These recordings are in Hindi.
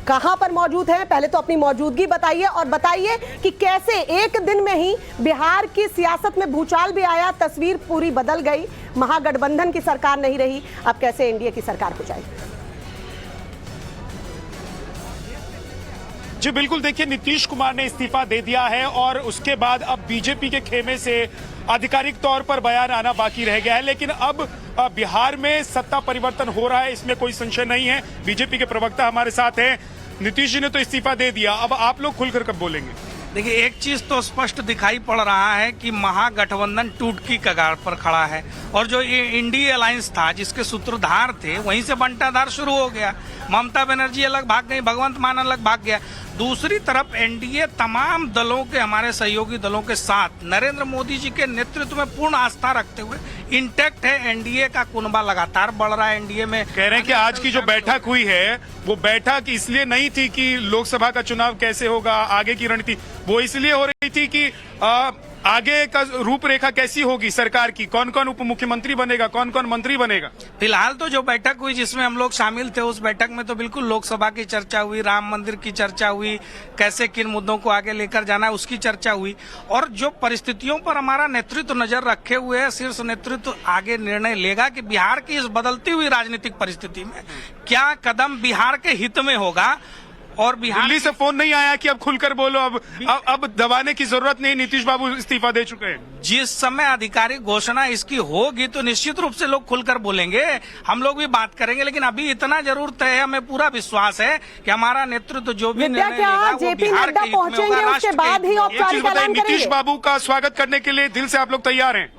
कहां पर मौजूद हैं, पहले तो अपनी मौजूदगी बताइए और बताइए कि कैसे एक दिन में ही बिहार की सियासत में भूचाल भी आया, तस्वीर पूरी बदल गई, महागठबंधन की सरकार नहीं रही, अब कैसे एनडीए की सरकार हो जाएगी। जी बिल्कुल, देखिए नीतीश कुमार ने इस्तीफा दे दिया है और उसके बाद अब बीजेपी के खेमे से आधिकारिक तौर पर बयान आना बाकी रह गया है। लेकिन अब बिहार में सत्ता परिवर्तन हो रहा है, इसमें कोई संशय नहीं है। बीजेपी के प्रवक्ता हमारे साथ हैं। नीतीश जी ने तो इस्तीफा दे दिया, अब आप लोग खुलकर कब बोलेंगे? देखिए, एक चीज तो स्पष्ट दिखाई पड़ रहा है कि महागठबंधन टूट की कगार पर खड़ा है और जो ये इंडिया अलायंस था जिसके सूत्रधार थे वहीं से बंटाधार शुरू हो गया। ममता बनर्जी अलग भाग गई, भगवंत मान अलग भाग गया। दूसरी तरफ एनडीए तमाम दलों के, हमारे सहयोगी दलों के साथ नरेंद्र मोदी जी के नेतृत्व में पूर्ण आस्था रखते हुए इंटैक्ट है। एनडीए का कुनबा लगातार बढ़ रहा है। एनडीए में कह रहे हैं कि आज की जो बैठक हुई है वो बैठक इसलिए नहीं थी कि लोकसभा का चुनाव कैसे होगा, आगे की रणनीति, वो इसलिए हो रही थी कि आगे का रूपरेखा कैसी होगी सरकार की, कौन कौन उप मुख्यमंत्री बनेगा, कौन कौन मंत्री बनेगा। फिलहाल तो जो बैठक हुई जिसमें हम लोग शामिल थे, उस बैठक में तो बिल्कुल लोकसभा की चर्चा हुई, राम मंदिर की चर्चा हुई, कैसे किन मुद्दों को आगे लेकर जाना है उसकी चर्चा हुई। और जो परिस्थितियों पर हमारा नेतृत्व नजर रखे हुए है, शीर्ष नेतृत्व आगे निर्णय लेगा कि बिहार की इस बदलती हुई राजनीतिक परिस्थिति में क्या कदम बिहार के हित में होगा। और बिहार दिल्ली से फोन नहीं आया कि अब खुलकर बोलो, अब दबाने की जरूरत नहीं, नीतीश बाबू इस्तीफा दे चुके हैं। जिस समय आधिकारिक घोषणा इसकी होगी तो निश्चित रूप से लोग खुलकर बोलेंगे, हम लोग भी बात करेंगे। लेकिन अभी इतना जरूर तय है, हमें पूरा विश्वास है कि हमारा नेतृत्व जो भी निर्णय लेगा वो बिहार के हित में होगा, राष्ट्र के हित में होगा। नीतीश बाबू का स्वागत करने के लिए दिल से आप लोग तैयार हैं?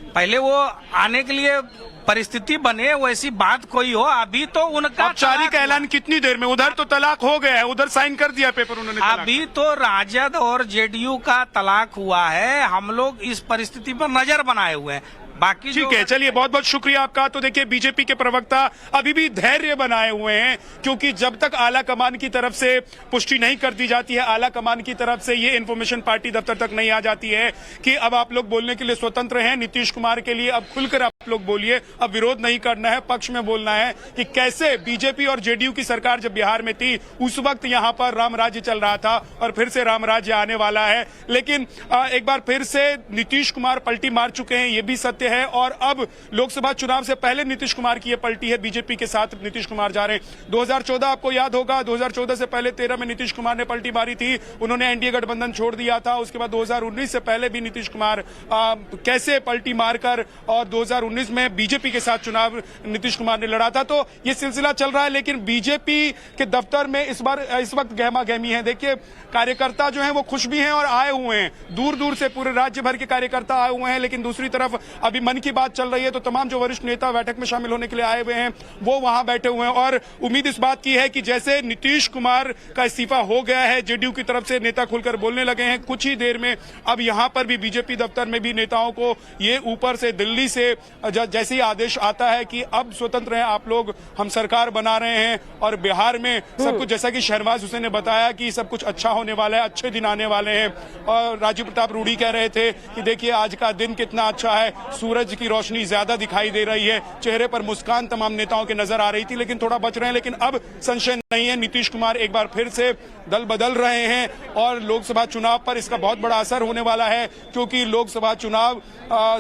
पहले वो आने के लिए परिस्थिति बने, वैसी बात कोई हो। अभी तो उनका औपचारिक ऐलान कितनी देर में? उधर तो तलाक हो गया है, उधर साइन कर दिया पेपर उन्होंने। अभी तो राजद और जेडीयू का तलाक हुआ है। हम लोग इस परिस्थिति पर नजर बनाए हुए हैं। बाकी ठीक है, चलिए बहुत बहुत शुक्रिया आपका। तो देखिए, बीजेपी के प्रवक्ता अभी भी धैर्य बनाए हुए हैं, क्योंकि जब तक आला कमान की तरफ से पुष्टि नहीं कर दी जाती है, आला कमान की तरफ से ये इन्फॉर्मेशन पार्टी दफ्तर तक नहीं आ जाती है कि अब आप लोग बोलने के लिए स्वतंत्र हैं। नीतीश कुमार के लिए अब खुलकर आप लोग बोलिए, अब विरोध नहीं करना है, पक्ष में बोलना है कि कैसे बीजेपी और जेडीयू की सरकार जब बिहार में थी उस वक्त यहाँ पर राम राज्य चल रहा था और फिर से राम राज्य आने वाला है। लेकिन एक बार फिर से नीतीश कुमार पलटी मार चुके हैं, ये भी सत्य है। और अब लोकसभा चुनाव से पहले नीतीश कुमार की ये पलटी है, बीजेपी के साथ नीतीश कुमार जा रहे हैं। 2014 आपको याद होगा, 2014 से पहले 13 में नीतीश कुमार ने पलटी मारी थी, उन्होंने एनडीए गठबंधन छोड़ दिया था। उसके बाद 2019 से पहले भी नीतीश कुमार कैसे पलटी मारकर और 2019 में बीजेपी के साथ चुनाव नीतीश कुमार ने लड़ा था। तो ये सिलसिला चल रहा है। लेकिन बीजेपी के दफ्तर में इस वक्त गहमा गहमी है। देखिए, कार्यकर्ता जो हैं वो खुश भी हैं और आए हुए हैं, दूर दूर से पूरे राज्य भर के कार्यकर्ता आए हुए हैं। लेकिन दूसरी तरफ अभी मन की बात चल रही है, तो तमाम जो वरिष्ठ नेता बैठक में शामिल होने के लिए आए हुए हैं वो वहां बैठे हुए हैं। और उम्मीद इस बात की है कि जैसे नीतीश कुमार का इस्तीफा हो गया है, जेडीयू की तरफ से नेता खुलकर बोलने लगे हैं, कुछ ही देर में अब यहां पर भी बीजेपी दफ्तर में भी नेताओं को ये ऊपर से दिल्ली से जैसे ही आदेश आता है कि अब स्वतंत्र हैं आप लोग, हम सरकार बना रहे हैं और बिहार में सब कुछ, जैसा कि शहनवाज हुसैन ने बताया कि सब कुछ अच्छा होने वाला है, अच्छे दिन आने वाले हैं। और राजीव प्रताप रूडी कह रहे थे कि देखिए आज का दिन कितना अच्छा है, सूरज की रोशनी ज्यादा दिखाई दे रही है, चेहरे पर मुस्कान तमाम नेताओं के नजर आ रही थी। लेकिन थोड़ा बच रहे हैं। लेकिन अब संशय नहीं है, नीतीश कुमार एक बार फिर से दल बदल रहे हैं और लोकसभा चुनाव पर इसका बहुत बड़ा असर होने वाला है, क्योंकि लोकसभा चुनाव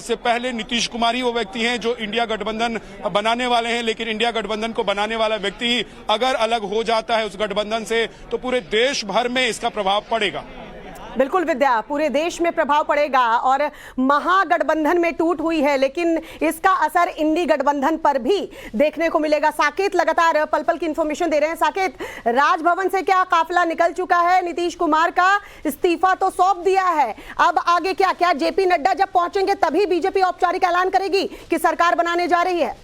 से पहले नीतीश कुमार ही वो व्यक्ति हैं जो इंडिया गठबंधन बनाने वाले हैं। लेकिन इंडिया गठबंधन को बनाने वाला व्यक्ति अगर अलग हो जाता है उस गठबंधन से, तो पूरे देश भर में इसका प्रभाव पड़ेगा। बिल्कुल विद्या, पूरे देश में प्रभाव पड़ेगा और महागठबंधन में टूट हुई है, लेकिन इसका असर इंडी गठबंधन पर भी देखने को मिलेगा। साकेत लगातार पल पल की इंफॉर्मेशन दे रहे हैं। साकेत, राजभवन से क्या काफिला निकल चुका है? नीतीश कुमार का इस्तीफा तो सौंप दिया है, अब आगे क्या? क्या जेपी नड्डा जब पहुंचेंगे तभी बीजेपी औपचारिक ऐलान करेगी कि सरकार बनाने जा रही है?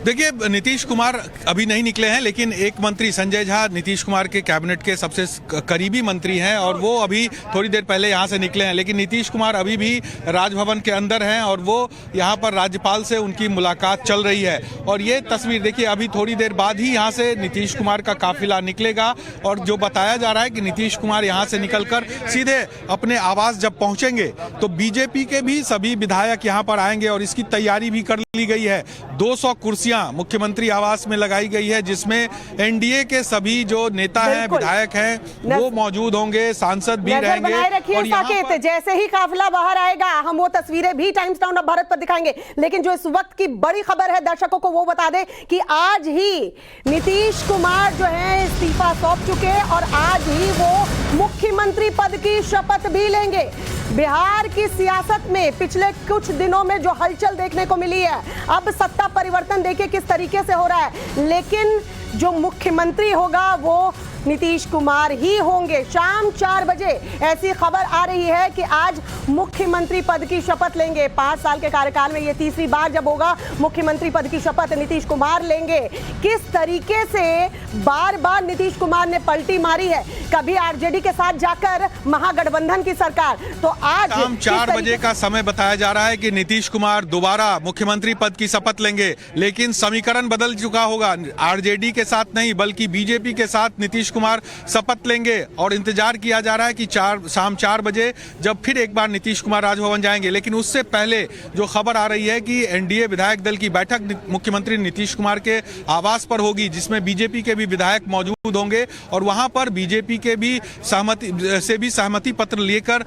देखिए, नीतीश कुमार अभी नहीं निकले हैं, लेकिन एक मंत्री संजय झा नीतीश कुमार के कैबिनेट के सबसे करीबी मंत्री हैं और वो अभी थोड़ी देर पहले यहाँ से निकले हैं। लेकिन नीतीश कुमार अभी भी राजभवन के अंदर हैं और वो यहाँ पर राज्यपाल से उनकी मुलाकात चल रही है। और ये तस्वीर देखिए, अभी थोड़ी देर बाद ही यहाँ से नीतीश कुमार का काफिला निकलेगा और जो बताया जा रहा है कि नीतीश कुमार यहाँ से निकलकर सीधे अपने आवास जब पहुँचेंगे तो बीजेपी के भी सभी विधायक यहाँ पर आएंगे और इसकी तैयारी भी कर ली गई है। 200 कुर्सियां मुख्यमंत्री आवास में लगाई गई है, जिसमें एनडीए के सभी जो नेता हैं, विधायक हैं, वो मौजूद होंगे, सांसद भी रहेंगे। बनाए रखिए साकेत, जैसे ही काफिला बाहर आएगा हम वो तस्वीरें भी टाइम्स टाउन ऑफ भारत पर दिखाएंगे। लेकिन जो इस वक्त की बड़ी खबर है, दर्शकों को वो बता दें कि आज ही नीतीश कुमार जो है इस्तीफा सौंप चुके हैं और आज ही वो मुख्यमंत्री पद की शपथ भी लेंगे। बिहार की सियासत में पिछले कुछ दिनों में जो हलचल देखने को मिली है, अब सत्ता परिवर्तन देखिए किस तरीके से हो रहा है, लेकिन जो मुख्यमंत्री होगा वो नीतीश कुमार ही होंगे। शाम 4 बजे ऐसी खबर आ रही है कि आज मुख्यमंत्री पद की शपथ लेंगे। 5 साल के कार्यकाल में ये तीसरी बार जब होगा मुख्यमंत्री पद की शपथ नीतीश कुमार लेंगे। किस तरीके से बार बार नीतीश कुमार ने पलटी मारी है, कभी आरजेडी के साथ जाकर महागठबंधन की सरकार, तो आज शाम 4 बजे का समय बताया जा रहा है कि नीतीश कुमार दोबारा मुख्यमंत्री पद की शपथ लेंगे। लेकिन समीकरण बदल चुका होगा, आरजेडी के साथ नहीं बल्कि बीजेपी के साथ नीतीश कुमार शपथ लेंगे और इंतजार किया जा रहा है कि शाम 4 बजे जब फिर एक बार नीतीश कुमार राजभवन जाएंगे। लेकिन उससे पहले जो खबर आ रही है कि एनडीए विधायक दल की बैठक मुख्यमंत्री नीतीश कुमार के आवास पर होगी, जिसमें बीजेपी के भी विधायक मौजूद होंगे और वहां पर बीजेपी के भी सहमति पत्र लेकर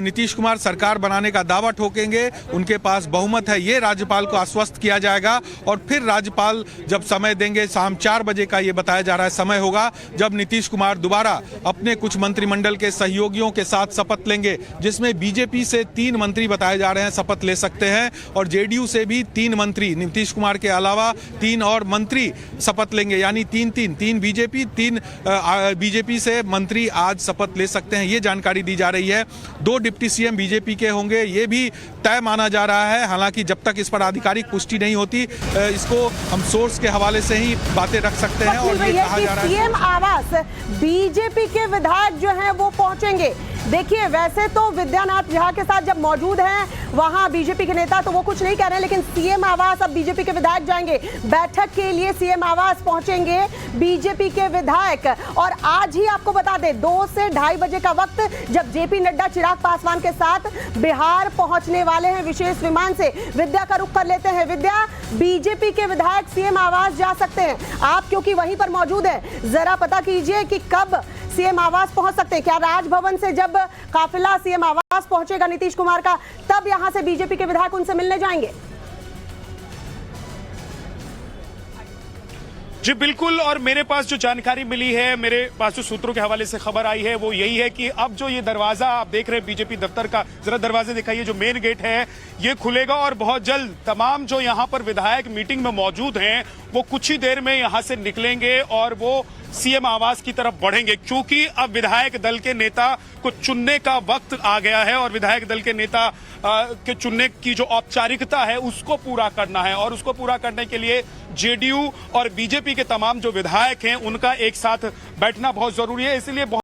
नीतीश कुमार सरकार बनाने का दावा ठोकेंगे। उनके पास बहुमत है, ये राज्यपाल को आश्वस्त किया जाएगा और फिर राज्यपाल जब समय देंगे, शाम 4 बजे का ये बताया जा रहा है समय होगा जब नीतीश कुमार दोबारा अपने कुछ मंत्रिमंडल के सहयोगियों के साथ शपथ लेंगे, जिसमें बीजेपी से 3 मंत्री बताए जा रहे हैं शपथ ले सकते हैं और जेडीयू से भी 3 मंत्री, नीतीश कुमार के अलावा 3 और मंत्री शपथ लेंगे। यानी 3 बीजेपी, 3 बीजेपी से मंत्री आज शपथ ले सकते हैं, ये जानकारी दी जा रही है। 2 डिप्टी सीएम बीजेपी के होंगे, ये भी तय माना जा रहा है। हालांकि जब तक इस पर आधिकारिक पुष्टि नहीं होती, इसको हम सोर्स के हवाले से ही बातें रख सकते हैं। और ये कहा जा रहा है सीएम आवास बीजेपी के विधायक जो हैं वो पहुंचेंगे। देखिए, वैसे तो विद्यानाथ झा के साथ जब मौजूद हैं वहां बीजेपी के नेता, तो वो कुछ नहीं कह रहे हैं, लेकिन सीएम आवास अब बीजेपी के विधायक जाएंगे। बैठक के लिए सीएम आवास पहुंचेंगे बीजेपी के विधायक। और आज ही आपको बता दें 2 से 2:30 बजे का वक्त, जब जेपी नड्डा चिराग पासवान के साथ बिहार पहुंचने वाले हैं विशेष विमान से। विद्या का रुख कर लेते हैं। विद्या, बीजेपी के विधायक सीएम आवास जा सकते हैं, आप क्योंकि वहीं पर मौजूद हैं, जरा पता कीजिए कि कब सीएम आवास पहुंच सकते हैं। क्या राजभवन से जब काफिला सीएम आवास पहुंचेगा नीतीश कुमार का, तब यहां से बीजेपी के विधायक उनसे मिलने जाएंगे? जी बिल्कुल, और मेरे पास जो जानकारी मिली है, मेरे पास जो सूत्रों के हवाले से खबर आई है वो यही है कि अब जो ये दरवाजा आप देख रहे हैं बीजेपी दफ्तर का, जरा दरवाजे दिखाइए, जो मेन गेट है ये खुलेगा और बहुत जल्द तमाम जो यहाँ पर विधायक मीटिंग में मौजूद हैं वो कुछ ही देर में यहाँ से निकलेंगे और वो सीएम आवास की तरफ बढ़ेंगे, क्योंकि अब विधायक दल के नेता को चुनने का वक्त आ गया है और विधायक दल के नेता के चुनने की जो औपचारिकता है उसको पूरा करना है और उसको पूरा करने के लिए जेडीयू और बीजेपी के तमाम जो विधायक हैं उनका एक साथ बैठना बहुत जरूरी है। इसलिए